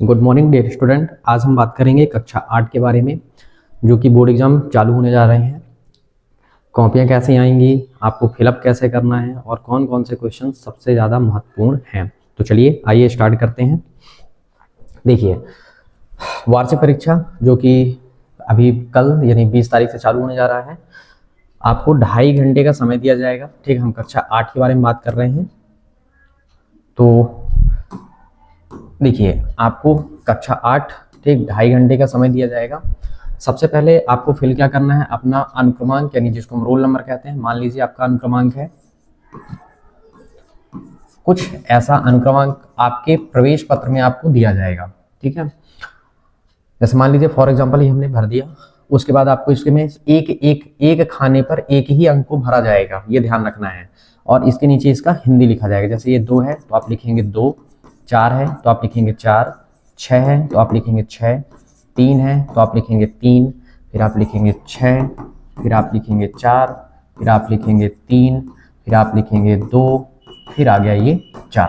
Good morning dear student. आज हम बात करेंगे कक्षा 8 के बारे में, जो कि बोर्ड एग्जाम चालू होने जा रहे हैं। कॉपियाँ कैसे आएंगी, आपको फिलअप कैसे करना है और कौन कौन से क्वेश्चन सबसे ज़्यादा महत्वपूर्ण हैं। तो चलिए आइए स्टार्ट करते हैं। देखिए, वार्षिक परीक्षा जो कि अभी कल यानी 20 तारीख से चालू होने जा रहा है, आपको 2.5 घंटे का समय दिया जाएगा। ठीक, हम कक्षा 8 के बारे में बात कर रहे हैं। तो देखिए, आपको कक्षा 8 ठीक 2.5 घंटे का समय दिया जाएगा। सबसे पहले आपको फिल क्या करना है, अपना अनुक्रमांक यानी जिसको हम रोल नंबर कहते हैं। मान लीजिए आपका अनुक्रमांक है कुछ ऐसा, अनुक्रमांक आपके प्रवेश पत्र में आपको दिया जाएगा। ठीक है, जैसे मान लीजिए फॉर एग्जांपल ये हमने भर दिया। उसके बाद आपको इसके में एक खाने पर एक ही अंक को भरा जाएगा, ये ध्यान रखना है। और इसके नीचे इसका हिंदी लिखा जाएगा। जैसे ये 2 है तो आप लिखेंगे 2, 4 है तो आप लिखेंगे 4, 6 है तो आप लिखेंगे 6, 3 है तो आप लिखेंगे 3, फिर आप लिखेंगे 6, फिर आप लिखेंगे 4, फिर आप लिखेंगे 3, फिर आप लिखेंगे 2, फिर आ गया ये 4।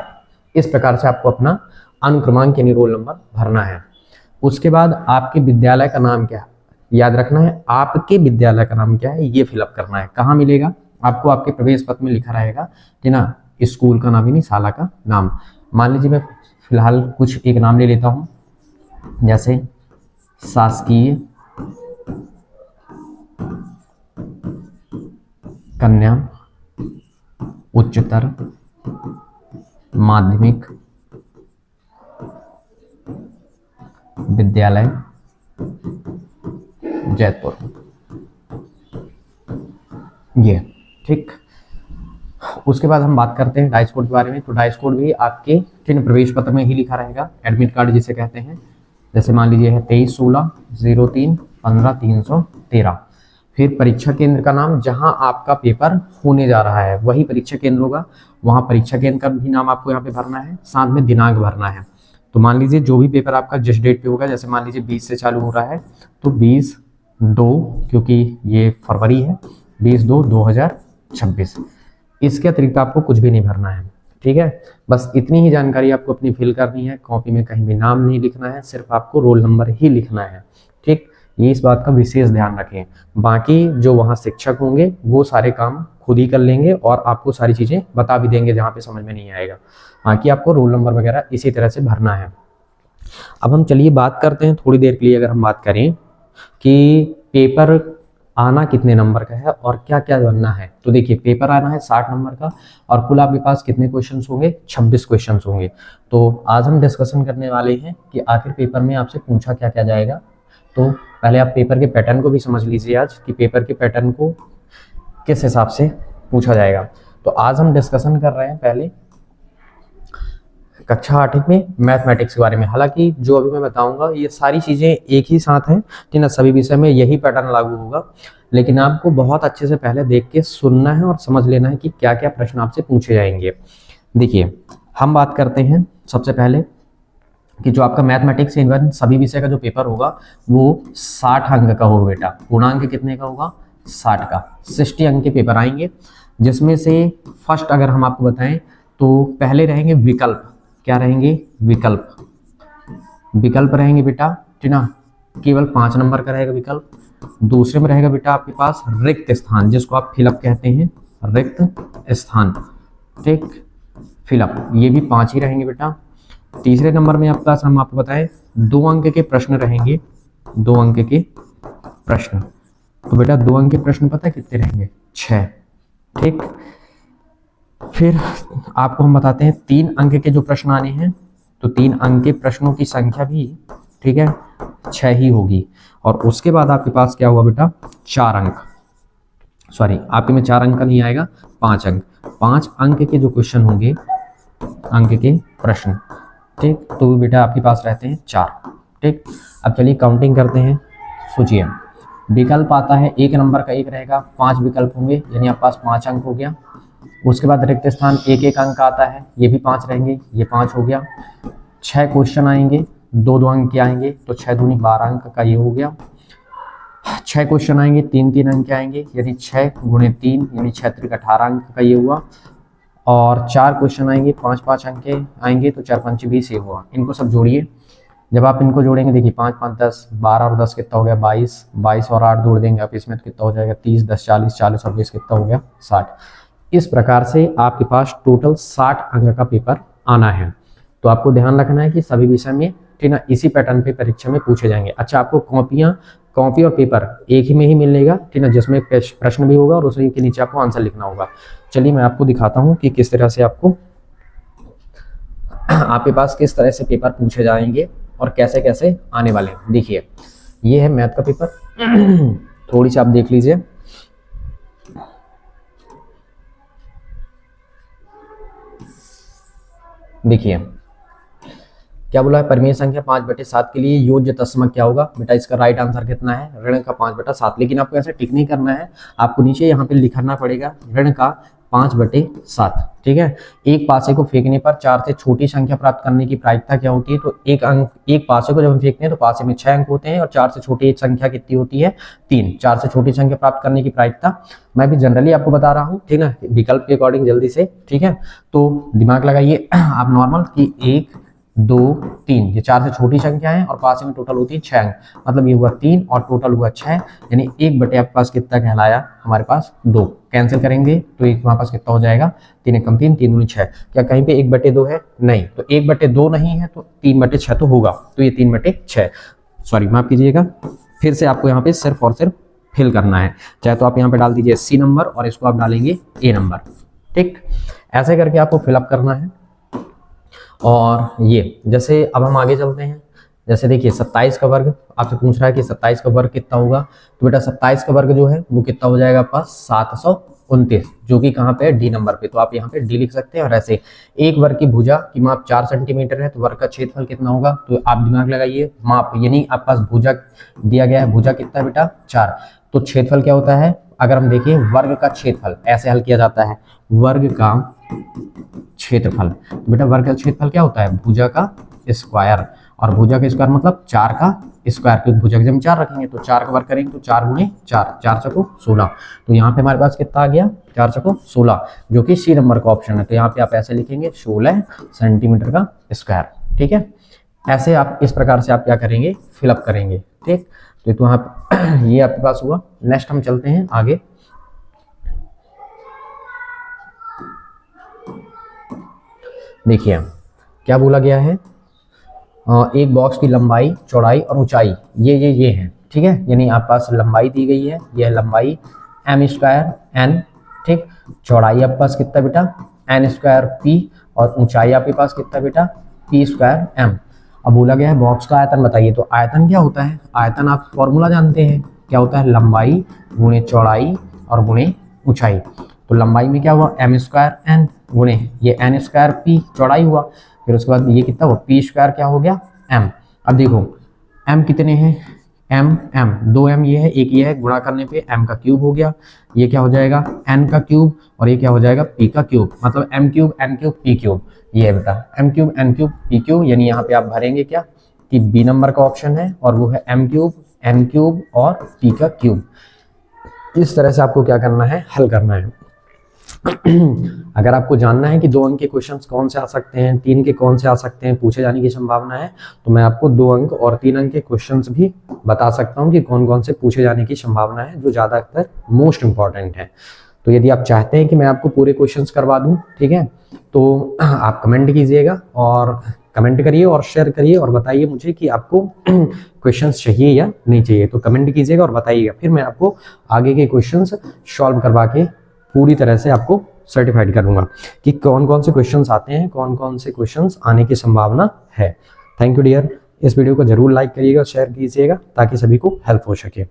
इस प्रकार से आपको अपना अनुक्रमांक यानी रोल नंबर भरना है। उसके बाद आपके विद्यालय का नाम क्या है, याद रखना है। आपके विद्यालय का नाम क्या है ये फिलअप करना है। कहाँ मिलेगा आपको, आपके प्रवेश पत्र में लिखा रहेगा कि ना, स्कूल का नाम यानी शाला का नाम। मान लीजिए मैं फिलहाल कुछ एक नाम ले लेता हूँ, जैसे शासकीय कन्या उच्चतर माध्यमिक विद्यालय जयपुर, ये ठीक। उसके बाद हम बात करते हैं डाइस कोड के बारे में। तो डाइस कोड भी आपके प्रवेश पत्र में ही लिखा रहेगा, एडमिट कार्ड जिसे कहते हैं। जैसे मान लीजिए है 23/16/03/15/313। फिर परीक्षा केंद्र का नाम, जहां आपका पेपर होने जा रहा है वही परीक्षा केंद्र होगा। वहां परीक्षा केंद्र का भी नाम आपको यहाँ पे भरना है, साथ में दिनांक भरना है। तो मान लीजिए जो भी पेपर आपका जिस डेट पे होगा, जैसे मान लीजिए 20 से चालू हो रहा है तो 20/2, क्योंकि ये फरवरी है, 20/2/2026। इसके अतिरिक्त आपको कुछ भी नहीं भरना है। ठीक है, बस इतनी ही जानकारी आपको अपनी फिल करनी है। कॉपी में कहीं भी नाम नहीं लिखना है, सिर्फ आपको रोल नंबर ही लिखना है। ठीक, ये इस बात का विशेष ध्यान रखें। बाकी जो वहाँ शिक्षक होंगे वो सारे काम खुद ही कर लेंगे और आपको सारी चीज़ें बता भी देंगे जहाँ पे समझ में नहीं आएगा। बाकी आपको रोल नंबर वगैरह इसी तरह से भरना है। अब हम चलिए बात करते हैं थोड़ी देर के लिए, अगर हम बात करें कि पेपर आना कितने नंबर का है और क्या क्या बनना है। तो देखिए, पेपर आना है 60 नंबर का और कुल आपके पास कितने क्वेश्चंस होंगे, 26 क्वेश्चंस होंगे। तो आज हम डिस्कशन करने वाले हैं कि आखिर पेपर में आपसे पूछा क्या क्या जाएगा। तो पहले आप पेपर के पैटर्न को भी समझ लीजिए आज, कि पेपर के पैटर्न को किस हिसाब से पूछा जाएगा। तो आज हम डिस्कशन कर रहे हैं पहले कक्षा 8 में मैथमेटिक्स के बारे में। हालांकि जो अभी मैं बताऊंगा ये सारी चीज़ें एक ही साथ हैं, ठीक ना, सभी विषय में यही पैटर्न लागू होगा। लेकिन आपको बहुत अच्छे से पहले देख के सुनना है और समझ लेना है कि क्या क्या प्रश्न आपसे पूछे जाएंगे। देखिए, हम बात करते हैं सबसे पहले कि जो आपका मैथमेटिक्स इवन सभी विषय का जो पेपर होगा वो 60 अंक का होगा बेटा। पूर्णांक कितने का होगा, 60 का। 60 अंक के पेपर आएंगे, जिसमें से फर्स्ट अगर हम आपको बताएं तो पहले रहेंगे विकल्प। क्या रहेंगे, विकल्प। विकल्प रहेंगे बेटा, ठीक ना, केवल 5 नंबर का रहेगा विकल्प। दूसरे में रहेगा बेटा आपके पास रिक्त स्थान, जिसको आप फिलअप कहते हैं, रिक्त स्थान। ठीक, फिलअप, ये भी 5 ही रहेंगे बेटा। तीसरे नंबर में आपके पास हम आपको बताएं 2 अंक के प्रश्न रहेंगे, 2 अंक के प्रश्न। तो बेटा 2 अंक के प्रश्न पता है कितने रहेंगे, 6। ठीक, फिर आपको हम बताते हैं 3 अंक के जो प्रश्न आने हैं, तो 3 अंक के प्रश्नों की संख्या भी, ठीक है, 6 ही होगी। और उसके बाद आपके पास क्या हुआ बेटा, 4 अंक, सॉरी आपके में 4 अंक का नहीं आएगा, 5 अंक। 5 अंक के जो क्वेश्चन होंगे, अंक के प्रश्न, ठीक, तो बेटा आपके पास रहते हैं 4। ठीक, अब चलिए काउंटिंग करते हैं। सोचिए, विकल्प आता है 1 नंबर का 1 रहेगा, 5 विकल्प होंगे, यानी आपके पास 5 अंक हो गया। उसके बाद रिक्त स्थान 1-1 अंक आता है, ये भी 5 रहेंगे, ये 5 हो गया। 6 क्वेश्चन आएंगे, 2-2 अंक के आएंगे, तो 6 दूनी 12 अंक का ये हो गया। 6 क्वेश्चन आएंगे, 3-3 अंक के आएंगे, यानी 6 × 3 यानी 6 × 18 अंक का ये हुआ। और 4 क्वेश्चन आएंगे, 5-5 अंक के आएंगे, तो 4 × 5 = 20 ये हुआ। इनको सब जोड़िए, जब आप इनको जोड़ेंगे, देखिए 5 5 10, 12 और 10 कितना हो गया 22, 22 और 8 जोड़ देंगे आप इसमें तो कितना हो जाएगा 30, 10 40, 40 और 20 कितना हो गया 60। इस प्रकार से आपके पास टोटल 60 अंक का पेपर आना है। तो आपको ध्यान रखना है कि सभी विषय में ठीक ना इसी पैटर्न पे परीक्षा में पूछे जाएंगे। अच्छा, आपको कॉपी और पेपर एक ही में ही मिलेगा ठीक ना, जिसमें प्रश्न भी होगा और उसी के नीचे आपको आंसर लिखना होगा। चलिए मैं आपको दिखाता हूँ कि किस तरह से आपके पास किस तरह से पेपर पूछे जाएंगे और कैसे कैसे आने वाले हैं। देखिए ये है मैथ का पेपर, थोड़ी सी आप देख लीजिए। देखिए क्या बोला है, परिमेय संख्या 5/7 के लिए योज्य तत्समक क्या होगा बेटा, इसका राइट आंसर कितना है ऋण का 5/7। लेकिन आपको ऐसे टिक नहीं करना है, आपको नीचे यहाँ पे लिखना पड़ेगा ऋण का 5/7। ठीक है, एक पासे को फेंकने पर 4 से छोटी संख्या प्राप्त करने की प्रायिकता क्या होती है, तो एक पासे को जब हम फेंकते हैं तो पासे में 6 अंक होते हैं और 4 से छोटी संख्या कितनी होती है 3। 4 से छोटी संख्या प्राप्त करने की प्रायिकता मैं भी जनरली आपको बता रहा हूँ ठीक ना, विकल्प के अकॉर्डिंग जल्दी से। ठीक है, तो दिमाग लगाइए आप नॉर्मल कि 1 2 3 ये 4 से छोटी संख्या है और पास में टोटल होती है 6 अंक, मतलब ये हुआ 3 और टोटल हुआ 6, यानी 1/, आपके पास कितना कहलाया हमारे पास 2। कैंसिल करेंगे तो एक हमारे पास कितना हो जाएगा 3 एकम 3, 3 दूनी 6। क्या कहीं पे 1/2 है, नहीं, तो 1/2 नहीं है तो 3/6 तो होगा, तो ये 3/6, सॉरी माफ कीजिएगा। फिर से आपको यहाँ पे सिर्फ और सिर्फ फिल करना है, चाहे तो आप यहाँ पे डाल दीजिए सी नंबर और इसको आप डालेंगे ए नंबर। ठीक, ऐसे करके आपको फिलअप करना है। और ये जैसे अब हम आगे चलते हैं, जैसे देखिए 27 का वर्ग आपसे पूछ रहा है कि 27 का वर्ग कितना होगा, तो बेटा 27 का वर्ग जो है वो कितना हो जाएगा पास 729, जो कि कहाँ पे है डी नंबर पे, तो आप यहाँ पे डी लिख सकते हैं। और ऐसे एक वर्ग की भुजा की माप 4 सेंटीमीटर है, तो वर्ग का क्षेत्रफल कितना होगा, तो आप दिमाग लगाइए माप, यानी आपके पास भुजा दिया गया है, भुजा कितना है बेटा 4, तो क्षेत्रफल क्या होता है, अगर हम देखें वर्ग का क्षेत्रफल ऐसे हल किया जाता है, वर्ग का क्षेत्रफल, तो बेटा वर्ग का क्षेत्रफल क्या होता है भुजा का स्क्वायर, और भुजा का स्क्वायर मतलब 4 का स्क्वायर, क्योंकि भुजा के जब हम 4 रखेंगे तो 4 का वर्ग करेंगे तो 4 गुणे 4, 4 चौको 16। तो यहाँ पे हमारे पास कितना आ गया 4 चौको 16, जो कि सी नंबर का ऑप्शन है। तो यहाँ पे आप ऐसे लिखेंगे 16 सेंटीमीटर का स्क्वायर। ठीक है, ऐसे आप इस प्रकार से आप क्या करेंगे फिलअप करेंगे। ठीक, तो वहाँ ये आपके पास हुआ। नेक्स्ट हम चलते हैं आगे। देखिए क्या बोला गया है, एक बॉक्स की लंबाई चौड़ाई और ऊंचाई ये है। ठीक है, यानी आपके पास लंबाई दी गई है, यह लंबाई m² n, ठीक, चौड़ाई आपके पास कितना बेटा n² p, और ऊंचाई आपके पास कितना बेटा p² m। अब बोला गया है बॉक्स का आयतन बताइए, तो आयतन क्या होता है, आयतन आप फॉर्मूला जानते हैं क्या होता है, लंबाई गुणे चौड़ाई और गुणे ऊंचाई। तो लंबाई में क्या हुआ m² n गुणे ये n² p चौड़ाई हुआ, फिर उसके बाद ये कितना हुआ p² क्या हो गया m। अब देखो m कितने हैं, m 2m ये है, एक ये है, गुणा करने पे m का क्यूब हो गया, ये क्या हो जाएगा n का क्यूब, और ये क्या हो जाएगा p का क्यूब, मतलब m³ n³ p³, ये है बेटा m³ n³ p³। यानी यहाँ पे आप भरेंगे क्या कि b नंबर का ऑप्शन है और वो है m³ n³ और p का क्यूब। इस तरह से आपको क्या करना है हल करना है। अगर आपको जानना है कि 2 अंक के क्वेश्चंस कौन से आ सकते हैं, 3 के कौन से आ सकते हैं, पूछे जाने की संभावना है, तो मैं आपको 2 अंक और 3 अंक के क्वेश्चंस भी बता सकता हूं कि कौन कौन से पूछे जाने की संभावना है, जो ज़्यादातर मोस्ट इंपॉर्टेंट है। तो यदि आप चाहते हैं कि मैं आपको पूरे क्वेश्चंस करवा दूं, ठीक है, तो आप कमेंट कीजिएगा और कमेंट करिए और शेयर करिए और बताइए मुझे कि आपको क्वेश्चंस चाहिए या नहीं चाहिए। तो कमेंट कीजिएगा और बताइएगा, फिर मैं आपको आगे के क्वेश्चंस सॉल्व करवा के पूरी तरह से आपको सर्टिफाइड करूंगा कि कौन कौन से क्वेश्चंस आते हैं, कौन कौन से क्वेश्चंस आने की संभावना है। थैंक यू डियर, इस वीडियो को जरूर लाइक करिएगा, शेयर कीजिएगा ताकि सभी को हेल्प हो सके।